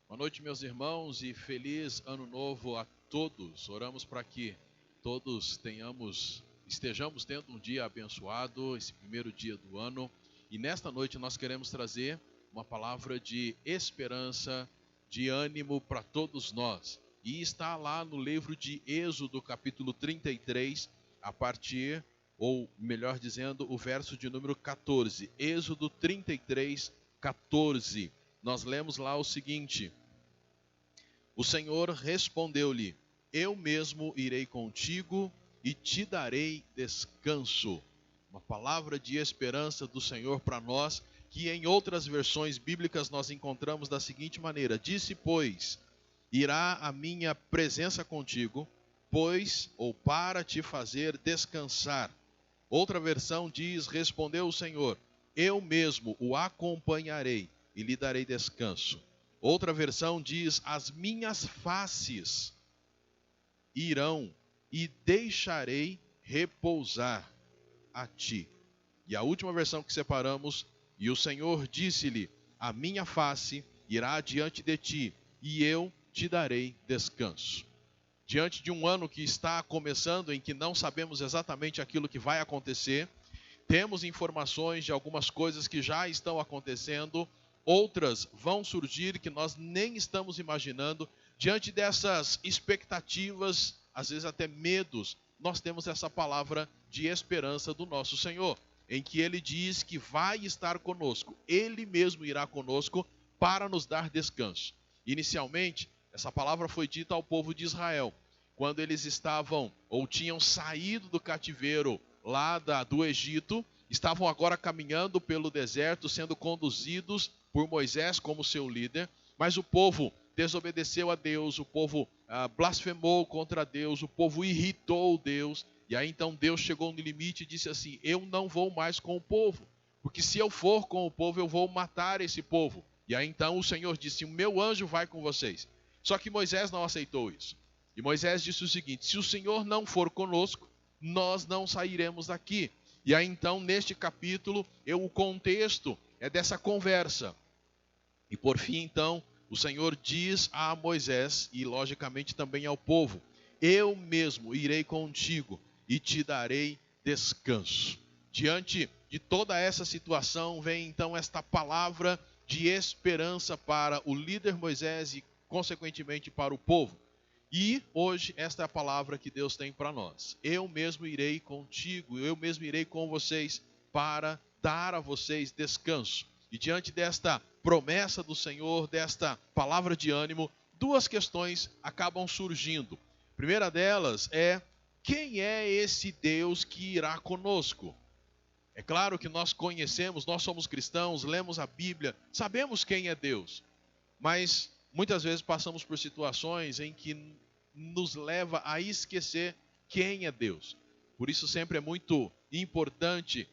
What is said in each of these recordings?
Boa noite, meus irmãos, e feliz ano novo a todos. Oramos para que todos estejamos tendo um dia abençoado, esse primeiro dia do ano. E nesta noite nós queremos trazer uma palavra de esperança, de ânimo para todos nós. E está lá no livro de Êxodo, capítulo 33, a partir, ou melhor dizendo, o verso de número 14. Êxodo 33, 14. Nós lemos lá o seguinte: o Senhor respondeu-lhe: eu mesmo irei contigo e te darei descanso. Uma palavra de esperança do Senhor para nós, que em outras versões bíblicas nós encontramos da seguinte maneira: disse, pois, irá a minha presença contigo, pois, ou para te fazer descansar. Outra versão diz: respondeu o Senhor: eu mesmo o acompanharei e lhe darei descanso. Outra versão diz: as minhas faces irão e deixarei repousar a ti. E a última versão que separamos: e o Senhor disse-lhe: a minha face irá diante de ti e eu te darei descanso. Diante de um ano que está começando, em que não sabemos exatamente aquilo que vai acontecer, temos informações de algumas coisas que já estão acontecendo, outras vão surgir que nós nem estamos imaginando. Diante dessas expectativas, às vezes até medos, nós temos essa palavra de esperança do nosso Senhor, em que Ele diz que vai estar conosco, Ele mesmo irá conosco para nos dar descanso. Inicialmente, essa palavra foi dita ao povo de Israel, quando eles estavam ou tinham saído do cativeiro lá do Egito, estavam agora caminhando pelo deserto, sendo conduzidos por Moisés como seu líder, mas o povo desobedeceu a Deus, o povo blasfemou contra Deus, o povo irritou Deus, e aí então Deus chegou no limite e disse assim: eu não vou mais com o povo, porque se eu for com o povo, eu vou matar esse povo. E aí então o Senhor disse: o meu anjo vai com vocês. Só que Moisés não aceitou isso. E Moisés disse o seguinte: se o Senhor não for conosco, nós não sairemos daqui. E aí então, neste capítulo, o contexto é dessa conversa. E por fim, então, o Senhor diz a Moisés, e logicamente também ao povo: eu mesmo irei contigo e te darei descanso. Diante de toda essa situação, vem então esta palavra de esperança para o líder Moisés e, consequentemente, para o povo. E hoje esta é a palavra que Deus tem para nós: eu mesmo irei contigo, eu mesmo irei com vocês para dar a vocês descanso. E diante desta promessa do Senhor, desta palavra de ânimo, duas questões acabam surgindo. A primeira delas é: quem é esse Deus que irá conosco? É claro que nós conhecemos, nós somos cristãos, lemos a Bíblia, sabemos quem é Deus, mas muitas vezes passamos por situações em que nos leva a esquecer quem é Deus. Por isso sempre é muito importante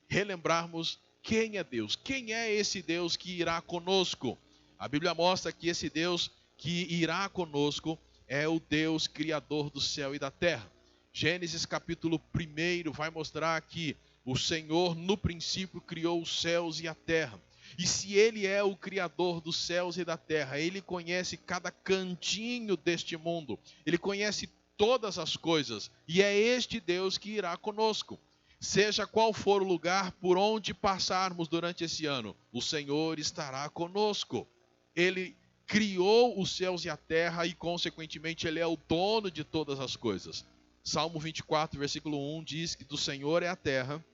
relembrarmos quem é Deus. Quem é esse Deus que irá conosco? A Bíblia mostra que esse Deus que irá conosco é o Deus criador do céu e da terra. Gênesis capítulo 1 vai mostrar que o Senhor no princípio criou os céus e a terra. E se Ele é o Criador dos céus e da terra, Ele conhece cada cantinho deste mundo, Ele conhece todas as coisas, e é este Deus que irá conosco. Seja qual for o lugar por onde passarmos durante esse ano, o Senhor estará conosco. Ele criou os céus e a terra e, consequentemente, Ele é o dono de todas as coisas. Salmo 24, versículo 1 diz que do Senhor é a terra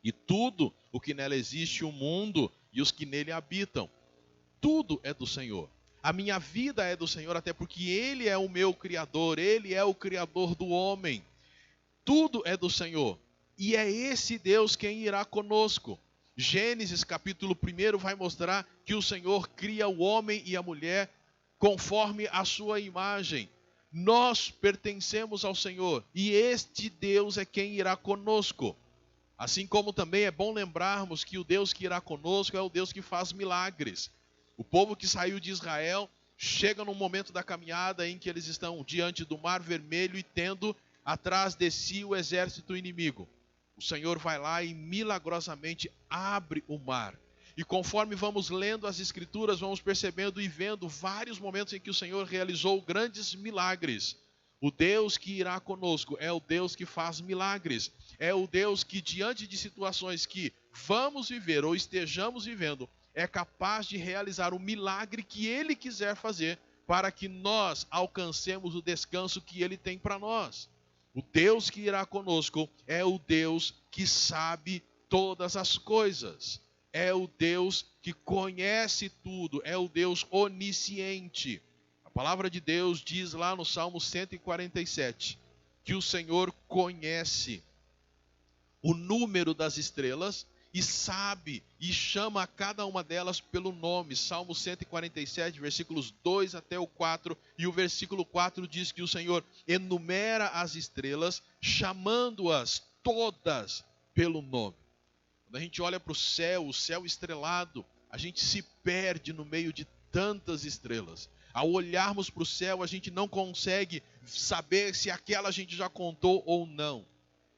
e tudo o que nela existe, o mundo e os que nele habitam. Tudo é do Senhor. A minha vida é do Senhor, até porque Ele é o meu Criador, Ele é o Criador do homem. Tudo é do Senhor. E é esse Deus quem irá conosco. Gênesis capítulo 1 vai mostrar que o Senhor cria o homem e a mulher conforme a sua imagem. Nós pertencemos ao Senhor e este Deus é quem irá conosco. Assim como também é bom lembrarmos que o Deus que irá conosco é o Deus que faz milagres. O povo que saiu de Israel chega num momento da caminhada em que eles estão diante do Mar Vermelho e tendo atrás de si o exército inimigo. O Senhor vai lá e milagrosamente abre o mar. E conforme vamos lendo as Escrituras, vamos percebendo e vendo vários momentos em que o Senhor realizou grandes milagres. O Deus que irá conosco é o Deus que faz milagres. É o Deus que, diante de situações que vamos viver ou estejamos vivendo, é capaz de realizar o milagre que Ele quiser fazer para que nós alcancemos o descanso que Ele tem para nós. O Deus que irá conosco é o Deus que sabe todas as coisas. É o Deus que conhece tudo. É o Deus onisciente. A palavra de Deus diz lá no Salmo 147 que o Senhor conhece o número das estrelas e sabe e chama a cada uma delas pelo nome. Salmo 147, versículos 2 até o 4, e o versículo 4 diz que o Senhor enumera as estrelas, chamando-as todas pelo nome. Quando a gente olha para o céu estrelado, a gente se perde no meio de tantas estrelas. Ao olharmos para o céu, a gente não consegue saber se aquela a gente já contou ou não.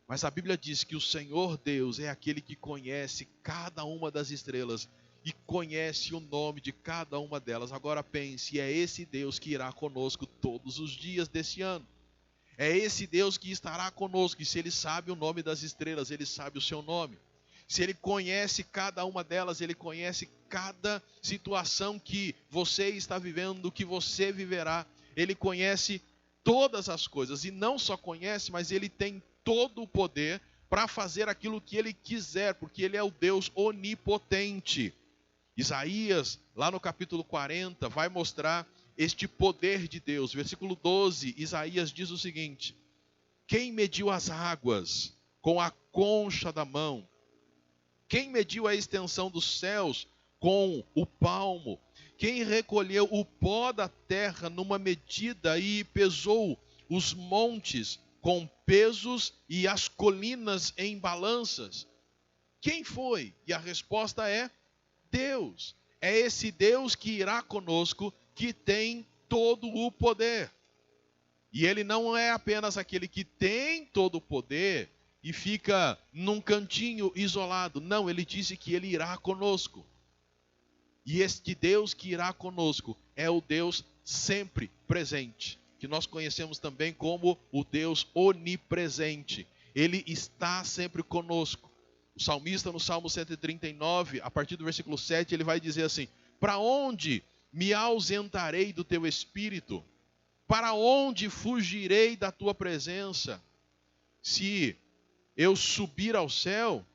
Mas a Bíblia diz que o Senhor Deus é aquele que conhece cada uma das estrelas e conhece o nome de cada uma delas. Agora pense, é esse Deus que irá conosco todos os dias desse ano. É esse Deus que estará conosco, e se Ele sabe o nome das estrelas, Ele sabe o seu nome. Se Ele conhece cada uma delas, Ele conhece cada situação que você está vivendo, que você viverá. Ele conhece todas as coisas, e não só conhece, mas Ele tem todo o poder para fazer aquilo que Ele quiser, porque Ele é o Deus onipotente. Isaías, lá no capítulo 40, vai mostrar este poder de Deus. Versículo 12, Isaías diz o seguinte: quem mediu as águas com a concha da mão? Quem mediu a extensão dos céus com o palmo? Quem recolheu o pó da terra numa medida e pesou os montes com pesos e as colinas em balanças? Quem foi? E a resposta é Deus. É esse Deus que irá conosco, que tem todo o poder. E Ele não é apenas aquele que tem todo o poder e fica num cantinho isolado. Não, Ele disse que Ele irá conosco. E este Deus que irá conosco é o Deus sempre presente, que nós conhecemos também como o Deus onipresente. Ele está sempre conosco. O salmista, no Salmo 139, a partir do versículo 7, ele vai dizer assim: para onde me ausentarei do teu espírito? Para onde fugirei da tua presença? Se eu subir ao céu,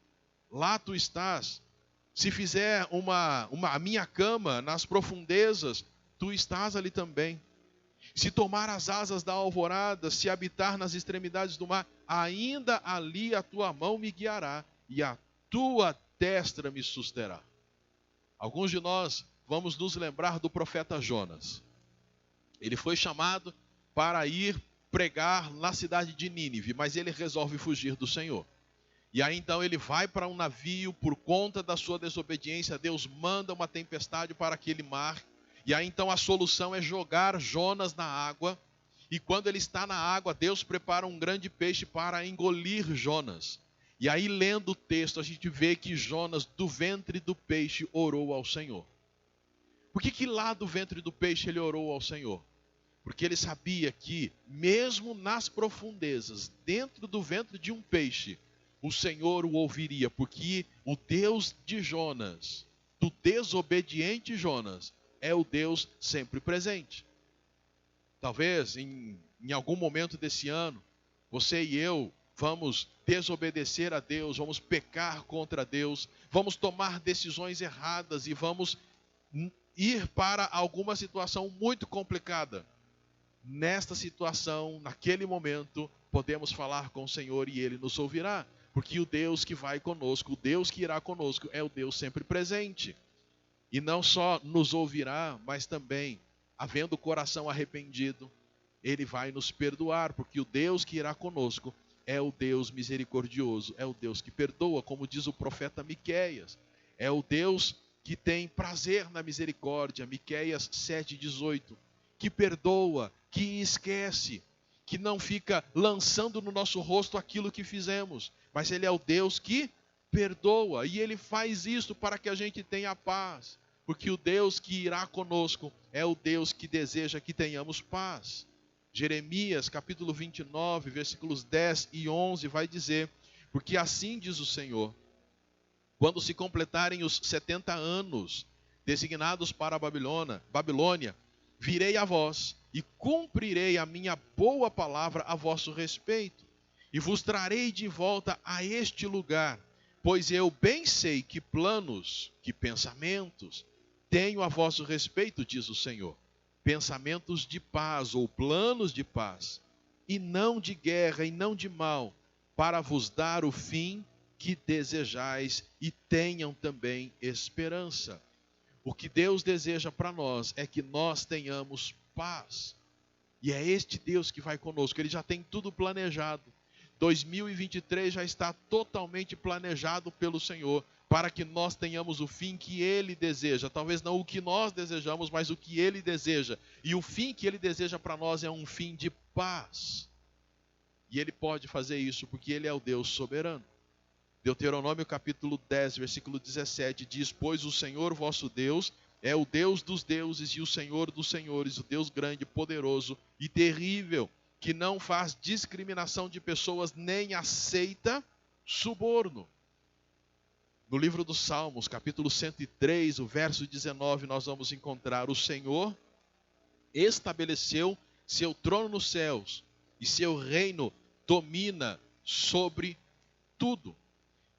lá tu estás. Se fizer a minha cama nas profundezas, tu estás ali também. Se tomar as asas da alvorada, se habitar nas extremidades do mar, ainda ali a tua mão me guiará e a tua destra me susterá. Alguns de nós vamos nos lembrar do profeta Jonas. Ele foi chamado para ir pregar na cidade de Nínive, mas ele resolve fugir do Senhor. E aí então ele vai para um navio por conta da sua desobediência. Deus manda uma tempestade para aquele mar. E aí então a solução é jogar Jonas na água. E quando ele está na água, Deus prepara um grande peixe para engolir Jonas. E aí, lendo o texto, a gente vê que Jonas, do ventre do peixe, orou ao Senhor. Por que lá do ventre do peixe ele orou ao Senhor? Porque ele sabia que, mesmo nas profundezas, dentro do ventre de um peixe, o Senhor o ouviria, porque o Deus de Jonas, do desobediente Jonas, é o Deus sempre presente. Talvez em algum momento desse ano, você e eu vamos desobedecer a Deus, vamos pecar contra Deus, vamos tomar decisões erradas e vamos ir para alguma situação muito complicada. Nesta situação, naquele momento, podemos falar com o Senhor e Ele nos ouvirá. Porque o Deus que vai conosco, o Deus que irá conosco, é o Deus sempre presente. E não só nos ouvirá, mas também, havendo o coração arrependido, Ele vai nos perdoar. Porque o Deus que irá conosco é o Deus misericordioso, é o Deus que perdoa, como diz o profeta Miqueias. É o Deus que tem prazer na misericórdia, Miqueias 7,18. Que perdoa, que esquece, que não fica lançando no nosso rosto aquilo que fizemos. Mas Ele é o Deus que perdoa. E Ele faz isso para que a gente tenha paz. Porque o Deus que irá conosco é o Deus que deseja que tenhamos paz. Jeremias, capítulo 29, versículos 10 e 11, vai dizer: porque assim diz o Senhor, quando se completarem os 70 anos designados para a Babilônia, virei a vós e cumprirei a minha boa palavra a vosso respeito, e vos trarei de volta a este lugar, pois eu bem sei que planos, que pensamentos tenho a vosso respeito, diz o Senhor, pensamentos de paz ou planos de paz, e não de guerra e não de mal, para vos dar o fim que desejais e tenham também esperança. O que Deus deseja para nós é que nós tenhamos paz. E é este Deus que vai conosco. Ele já tem tudo planejado. 2023 já está totalmente planejado pelo Senhor para que nós tenhamos o fim que Ele deseja. Talvez não o que nós desejamos, mas o que Ele deseja. E o fim que Ele deseja para nós é um fim de paz. E Ele pode fazer isso porque Ele é o Deus soberano. Deuteronômio capítulo 10, versículo 17 diz: pois o Senhor vosso Deus é o Deus dos deuses e o Senhor dos senhores, o Deus grande, poderoso e terrível, que não faz discriminação de pessoas nem aceita suborno. No livro dos Salmos, capítulo 103, o verso 19, nós vamos encontrar: o Senhor estabeleceu seu trono nos céus e seu reino domina sobre tudo.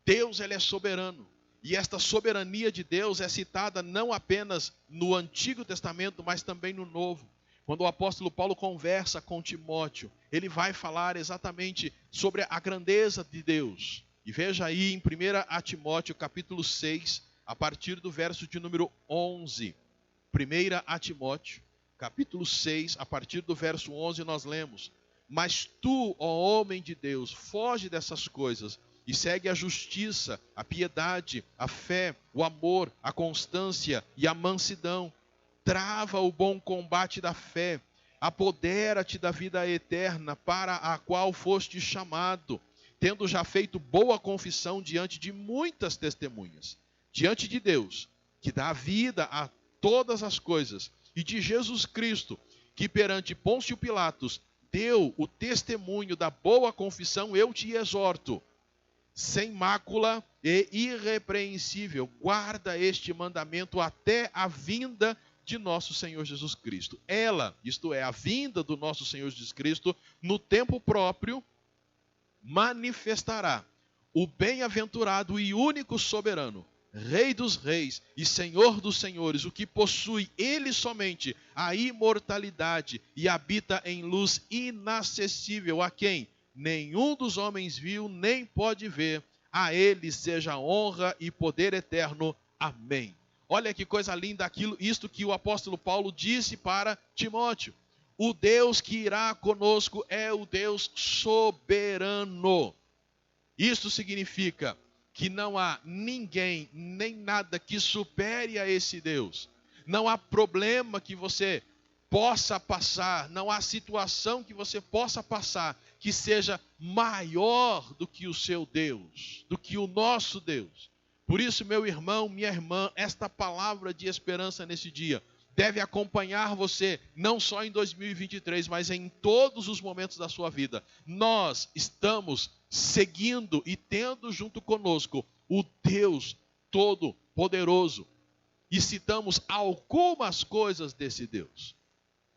Deus, ele é soberano. E esta soberania de Deus é citada não apenas no Antigo Testamento, mas também no Novo. Quando o apóstolo Paulo conversa com Timóteo, ele vai falar exatamente sobre a grandeza de Deus. E veja aí em 1 Timóteo capítulo 6, a partir do verso de número 11. 1 Timóteo capítulo 6, a partir do verso 11 nós lemos: mas tu, ó homem de Deus, foge dessas coisas e segue a justiça, a piedade, a fé, o amor, a constância e a mansidão. Trava o bom combate da fé, apodera-te da vida eterna para a qual foste chamado, tendo já feito boa confissão diante de muitas testemunhas, diante de Deus, que dá vida a todas as coisas, e de Jesus Cristo, que perante Pôncio Pilatos deu o testemunho da boa confissão, eu te exorto, sem mácula e irrepreensível, guarda este mandamento até a vinda de nosso Senhor Jesus Cristo. Ela, isto é, a vinda do nosso Senhor Jesus Cristo, no tempo próprio, manifestará o bem-aventurado e único soberano, Rei dos reis e Senhor dos senhores, o que possui ele somente a imortalidade e habita em luz inacessível, a quem nenhum dos homens viu nem pode ver. A ele seja honra e poder eterno. Amém. Olha que coisa linda isto que o apóstolo Paulo disse para Timóteo. O Deus que irá conosco é o Deus soberano. Isto significa que não há ninguém, nem nada que supere a esse Deus. Não há problema que você possa passar, não há situação que você possa passar que seja maior do que o seu Deus, do que o nosso Deus. Por isso, meu irmão, minha irmã, esta palavra de esperança nesse dia deve acompanhar você, não só em 2023, mas em todos os momentos da sua vida. Nós estamos seguindo e tendo junto conosco o Deus Todo-Poderoso. E citamos algumas coisas desse Deus.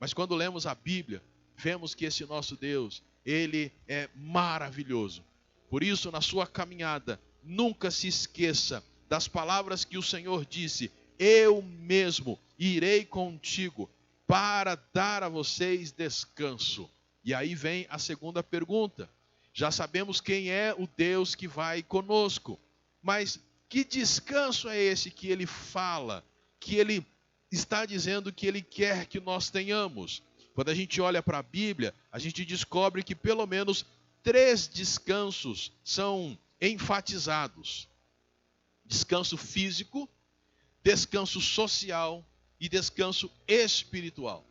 Mas quando lemos a Bíblia, vemos que esse nosso Deus, ele é maravilhoso. Por isso, na sua caminhada, nunca se esqueça das palavras que o Senhor disse: eu mesmo irei contigo para dar a vocês descanso. E aí vem a segunda pergunta. Já sabemos quem é o Deus que vai conosco. Mas que descanso é esse que ele fala, que ele está dizendo que ele quer que nós tenhamos? Quando a gente olha para a Bíblia, a gente descobre que pelo menos 3 descansos são enfatizados: descanso físico, descanso social e descanso espiritual.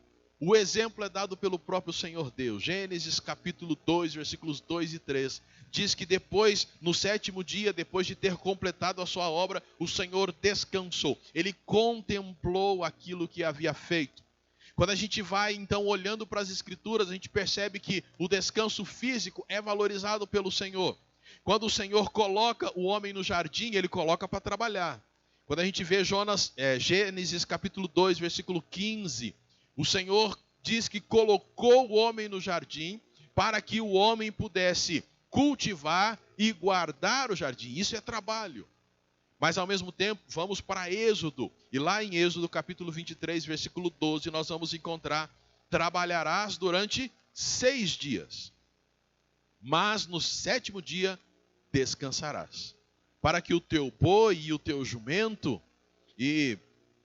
O exemplo é dado pelo próprio Senhor Deus. Gênesis capítulo 2, versículos 2 e 3. Diz que depois, no sétimo dia, depois de ter completado a sua obra, o Senhor descansou. Ele contemplou aquilo que havia feito. Quando a gente vai, então, olhando para as Escrituras, a gente percebe que o descanso físico é valorizado pelo Senhor. Quando o Senhor coloca o homem no jardim, ele coloca para trabalhar. Quando a gente vê Gênesis capítulo 2, versículo 15, o Senhor diz que colocou o homem no jardim para que o homem pudesse cultivar e guardar o jardim. Isso é trabalho. Mas ao mesmo tempo, vamos para Êxodo. E lá em Êxodo capítulo 23, versículo 12, nós vamos encontrar: trabalharás durante 6 dias, mas no sétimo dia descansarás, para que o teu boi e o teu jumento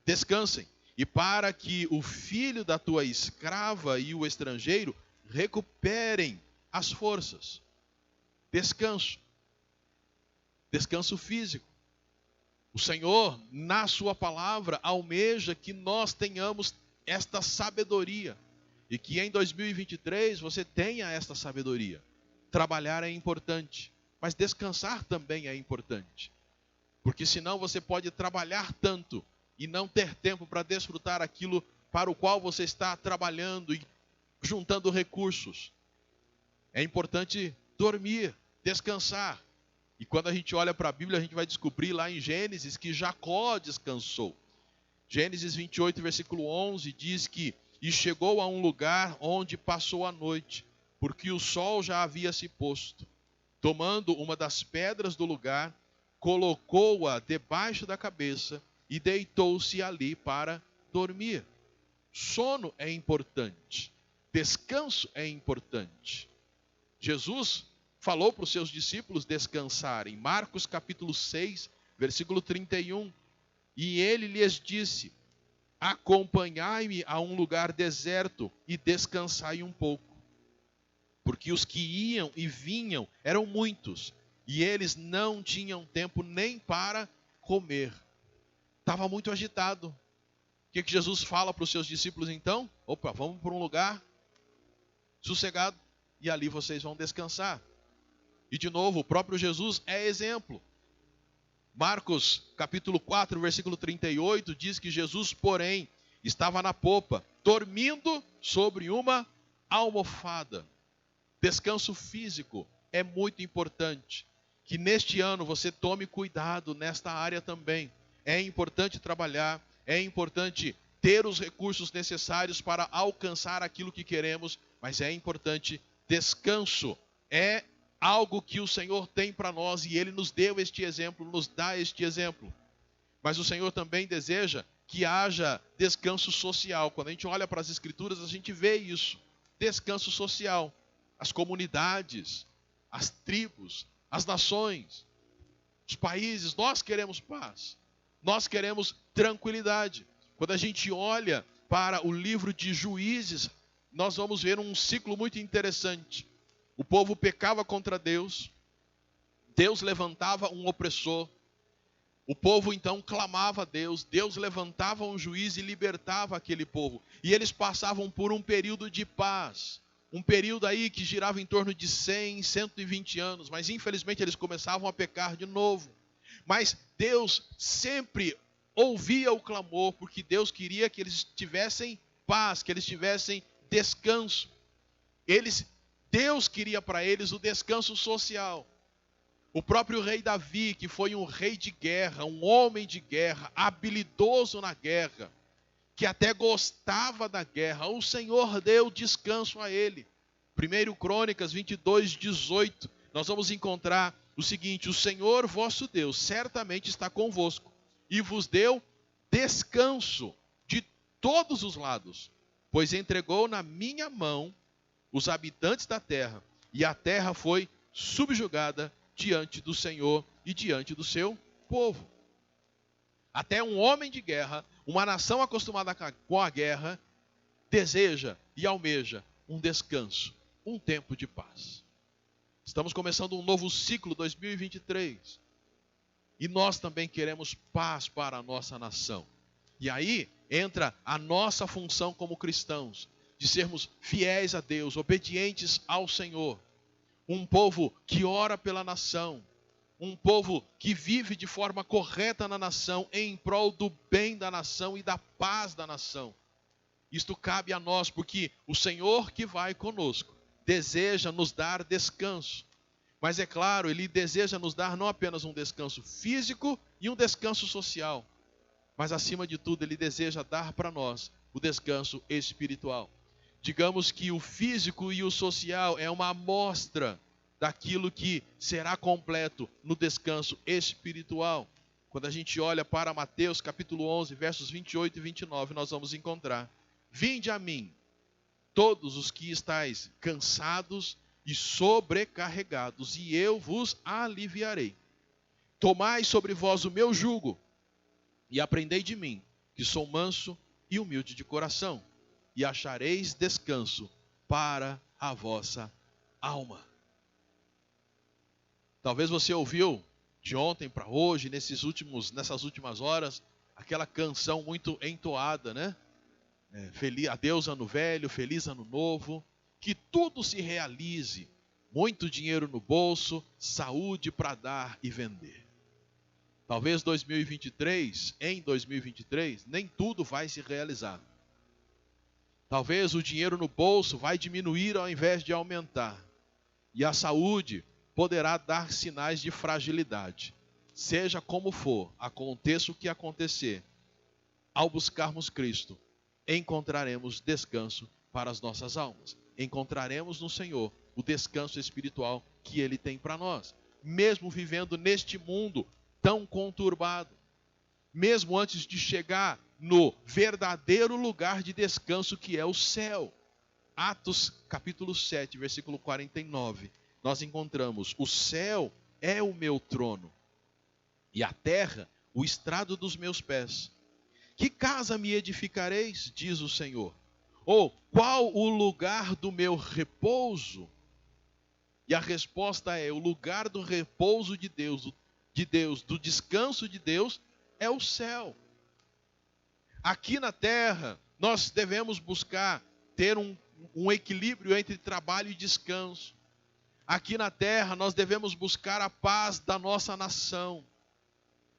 descansem, e para que o filho da tua escrava e o estrangeiro recuperem as forças. Descanso. Descanso físico. O Senhor, na sua palavra, almeja que nós tenhamos esta sabedoria. E que em 2023 você tenha esta sabedoria. Trabalhar é importante, mas descansar também é importante. Porque senão você pode trabalhar tanto e não ter tempo para desfrutar aquilo para o qual você está trabalhando e juntando recursos. É importante dormir, descansar. E quando a gente olha para a Bíblia, a gente vai descobrir lá em Gênesis que Jacó descansou. Gênesis 28, versículo 11, diz que: e chegou a um lugar onde passou a noite, porque o sol já havia se posto. Tomando uma das pedras do lugar, colocou-a debaixo da cabeça e deitou-se ali para dormir. Sono é importante. Descanso é importante. Jesus falou para os seus discípulos descansarem. Marcos capítulo 6, versículo 31. E ele lhes disse: acompanhai-me a um lugar deserto e descansai um pouco. Porque os que iam e vinham eram muitos, e eles não tinham tempo nem para comer. Estava muito agitado. O que Jesus fala para os seus discípulos então? Opa, vamos para um lugar sossegado, e ali vocês vão descansar. E de novo, o próprio Jesus é exemplo. Marcos capítulo 4, versículo 38, diz que Jesus, porém, estava na popa, dormindo sobre uma almofada. Descanso físico é muito importante. Que neste ano você tome cuidado nesta área também. É importante trabalhar, é importante ter os recursos necessários para alcançar aquilo que queremos, mas é importante descanso. É algo que o Senhor tem para nós e Ele nos deu este exemplo, nos dá este exemplo. Mas o Senhor também deseja que haja descanso social. Quando a gente olha para as Escrituras, a gente vê isso. Descanso social. As comunidades, as tribos, as nações, os países, nós queremos paz. Nós queremos tranquilidade. Quando a gente olha para o livro de Juízes, nós vamos ver um ciclo muito interessante. O povo pecava contra Deus, Deus levantava um opressor, o povo então clamava a Deus, Deus levantava um juiz e libertava aquele povo. E eles passavam por um período de paz, um período aí que girava em torno de 100, 120 anos, mas infelizmente eles começavam a pecar de novo. Mas Deus sempre ouvia o clamor, porque Deus queria que eles tivessem paz, que eles tivessem descanso. Deus queria para eles o descanso social. O próprio rei Davi, que foi um rei de guerra, um homem de guerra, habilidoso na guerra, que até gostava da guerra, o Senhor deu descanso a ele. 1 Crônicas 22, 18, nós vamos encontrar o seguinte: o Senhor vosso Deus certamente está convosco e vos deu descanso de todos os lados, pois entregou na minha mão os habitantes da terra, e a terra foi subjugada diante do Senhor e diante do seu povo. Até um homem de guerra, uma nação acostumada com a guerra, deseja e almeja um descanso, um tempo de paz. Estamos começando um novo ciclo 2023. E nós também queremos paz para a nossa nação. E aí entra a nossa função como cristãos, de sermos fiéis a Deus, obedientes ao Senhor. Um povo que ora pela nação, um povo que vive de forma correta na nação, em prol do bem da nação e da paz da nação. Isto cabe a nós, porque o Senhor que vai conosco deseja nos dar descanso. Mas é claro, Ele deseja nos dar não apenas um descanso físico e um descanso social, mas acima de tudo Ele deseja dar para nós o descanso espiritual. Digamos que o físico e o social é uma amostra daquilo que será completo no descanso espiritual. Quando a gente olha para Mateus capítulo 11, versos 28 e 29, nós vamos encontrar: vinde a mim, todos os que estáis cansados e sobrecarregados, e eu vos aliviarei. Tomai sobre vós o meu jugo, e aprendei de mim, que sou manso e humilde de coração, e achareis descanso para a vossa alma. Talvez você ouviu de ontem para hoje, nessas últimas horas, aquela canção muito entoada, né? Feliz, adeus ano velho, feliz ano novo, que tudo se realize, muito dinheiro no bolso, saúde para dar e vender. Talvez em 2023, nem tudo vai se realizar. Talvez o dinheiro no bolso vai diminuir ao invés de aumentar. E a saúde poderá dar sinais de fragilidade. Seja como for, aconteça o que acontecer, ao buscarmos Cristo, encontraremos descanso para as nossas almas. Encontraremos no Senhor o descanso espiritual que Ele tem para nós. Mesmo vivendo neste mundo tão conturbado, mesmo antes de chegar no verdadeiro lugar de descanso que é o céu. Atos capítulo 7, versículo 49, nós encontramos: o céu é o meu trono, e a terra o estrado dos meus pés. Que casa me edificareis, diz o Senhor? Ou qual o lugar do meu repouso? E a resposta é: o lugar do repouso de Deus, do descanso de Deus, é o céu. Aqui na terra, nós devemos buscar ter um equilíbrio entre trabalho e descanso. Aqui na terra, nós devemos buscar a paz da nossa nação.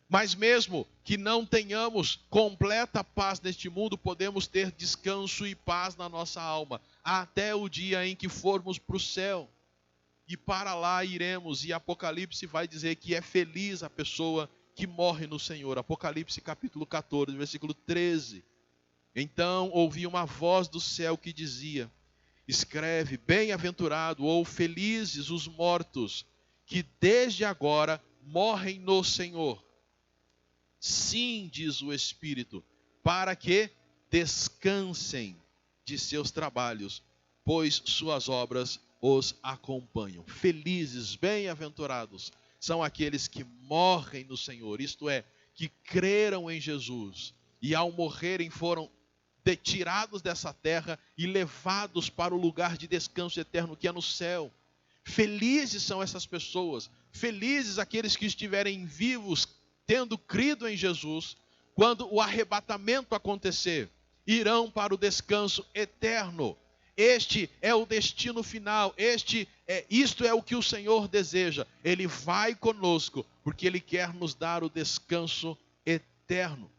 Mas mesmo que não tenhamos completa paz neste mundo, podemos ter descanso e paz na nossa alma, até o dia em que formos para o céu. E para lá iremos, e Apocalipse vai dizer que é feliz a pessoa que morre no Senhor. Apocalipse capítulo 14, versículo 13. Então ouvi uma voz do céu que dizia: escreve, bem-aventurado ou felizes os mortos, que desde agora morrem no Senhor. Sim, diz o Espírito, para que descansem de seus trabalhos, pois suas obras os acompanham. Felizes, bem-aventurados são aqueles que morrem no Senhor, isto é, que creram em Jesus e ao morrerem foram tirados dessa terra e levados para o lugar de descanso eterno que é no céu. Felizes são essas pessoas, felizes aqueles que estiverem vivos tendo crido em Jesus, quando o arrebatamento acontecer, irão para o descanso eterno. Este é o destino final, isto é o que o Senhor deseja. Ele vai conosco, porque Ele quer nos dar o descanso eterno.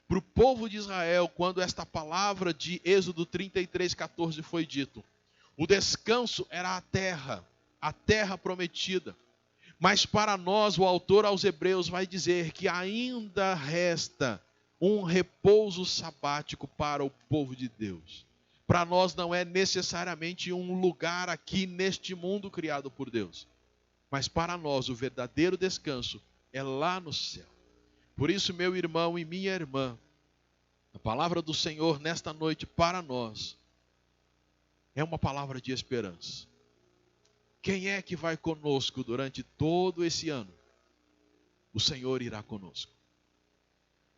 Para o povo de Israel, quando esta palavra de Êxodo 33:14 foi dito, o descanso era a terra prometida. Mas para nós, o autor aos Hebreus vai dizer que ainda resta um repouso sabático para o povo de Deus. Para nós não é necessariamente um lugar aqui neste mundo criado por Deus. Mas para nós o verdadeiro descanso é lá no céu. Por isso, meu irmão e minha irmã, a palavra do Senhor nesta noite para nós é uma palavra de esperança. Quem é que vai conosco durante todo esse ano? O Senhor irá conosco.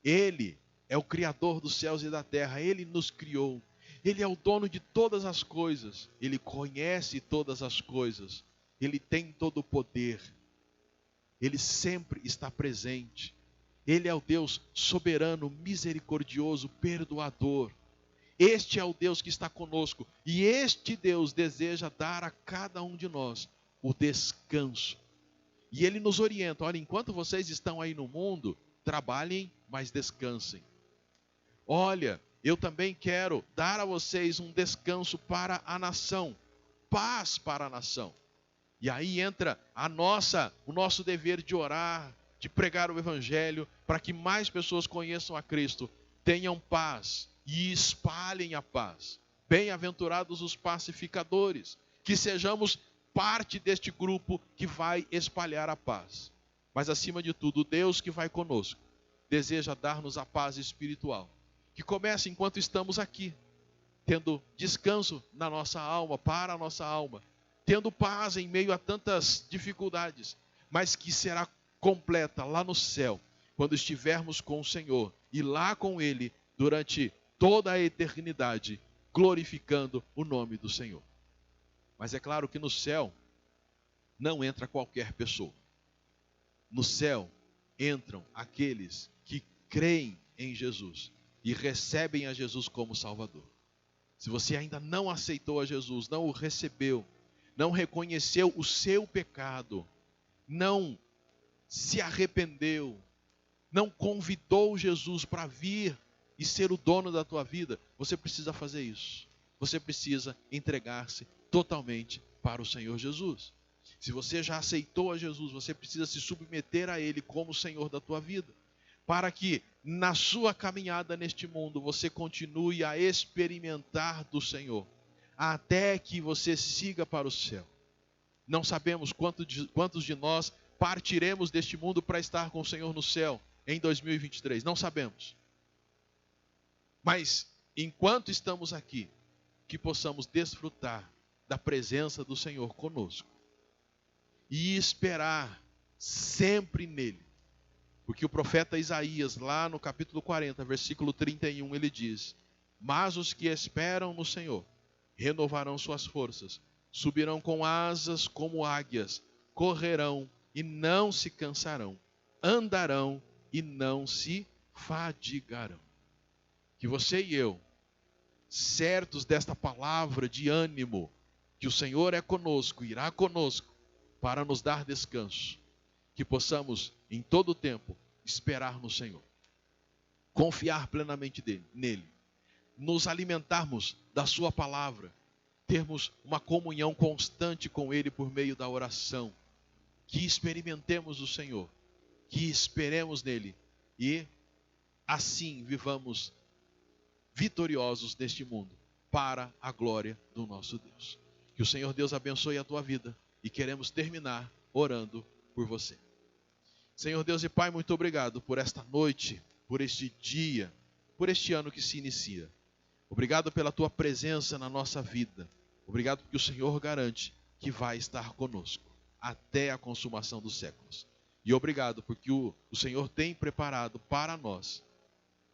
Ele é o Criador dos céus e da terra. Ele nos criou. Ele é o dono de todas as coisas. Ele conhece todas as coisas. Ele tem todo o poder. Ele sempre está presente. Ele é o Deus soberano, misericordioso, perdoador. Este é o Deus que está conosco. E este Deus deseja dar a cada um de nós o descanso. E Ele nos orienta: olha, enquanto vocês estão aí no mundo, trabalhem, mas descansem. Olha, eu também quero dar a vocês um descanso para a nação, paz para a nação. E aí entra o nosso dever de orar, de pregar o Evangelho, para que mais pessoas conheçam a Cristo, tenham paz e espalhem a paz. Bem-aventurados os pacificadores, que sejamos parte deste grupo que vai espalhar a paz. Mas acima de tudo, o Deus que vai conosco deseja dar-nos a paz espiritual, que começa enquanto estamos aqui, tendo descanso na nossa alma, para a nossa alma, tendo paz em meio a tantas dificuldades, mas que será completa lá no céu, quando estivermos com o Senhor e lá com Ele durante toda a eternidade, glorificando o nome do Senhor. Mas é claro que no céu não entra qualquer pessoa. No céu entram aqueles que creem em Jesus e recebem a Jesus como Salvador. Se você ainda não aceitou a Jesus, não o recebeu, não reconheceu o seu pecado, não se arrependeu, não convidou Jesus para vir e ser o dono da tua vida, você precisa fazer isso. Você precisa entregar-se totalmente para o Senhor Jesus. Se você já aceitou a Jesus, você precisa se submeter a Ele como Senhor da tua vida, para que na sua caminhada neste mundo você continue a experimentar do Senhor, até que você siga para o céu. Não sabemos quantos de nós partiremos deste mundo para estar com o Senhor no céu em 2023, não sabemos. Mas enquanto estamos aqui, que possamos desfrutar da presença do Senhor conosco e esperar sempre nele. Porque o profeta Isaías, lá no capítulo 40, versículo 31, ele diz: mas os que esperam no Senhor renovarão suas forças, subirão com asas como águias, correrão e não se cansarão, andarão e não se fadigarão. Que você e eu, certos desta palavra de ânimo, que o Senhor é conosco, irá conosco, para nos dar descanso, que possamos em todo o tempo esperar no Senhor, confiar plenamente nele, nos alimentarmos da sua palavra, termos uma comunhão constante com Ele por meio da oração, que experimentemos o Senhor, que esperemos nele e assim vivamos vitoriosos neste mundo, para a glória do nosso Deus. Que o Senhor Deus abençoe a tua vida e queremos terminar orando por você. Senhor Deus e Pai, muito obrigado por esta noite, por este dia, por este ano que se inicia. Obrigado pela tua presença na nossa vida. Obrigado porque o Senhor garante que vai estar conosco até a consumação dos séculos. E obrigado porque o Senhor tem preparado para nós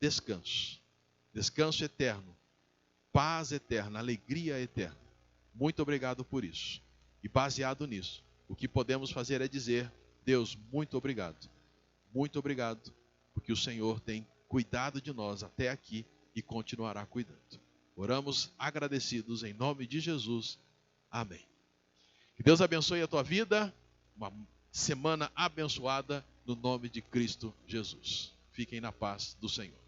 descanso. Descanso eterno, paz eterna, alegria eterna. Muito obrigado por isso. E baseado nisso, o que podemos fazer é dizer: Deus, muito obrigado. Muito obrigado, porque o Senhor tem cuidado de nós até aqui e continuará cuidando. Oramos agradecidos em nome de Jesus. Amém. Que Deus abençoe a tua vida. Uma semana abençoada no nome de Cristo Jesus. Fiquem na paz do Senhor.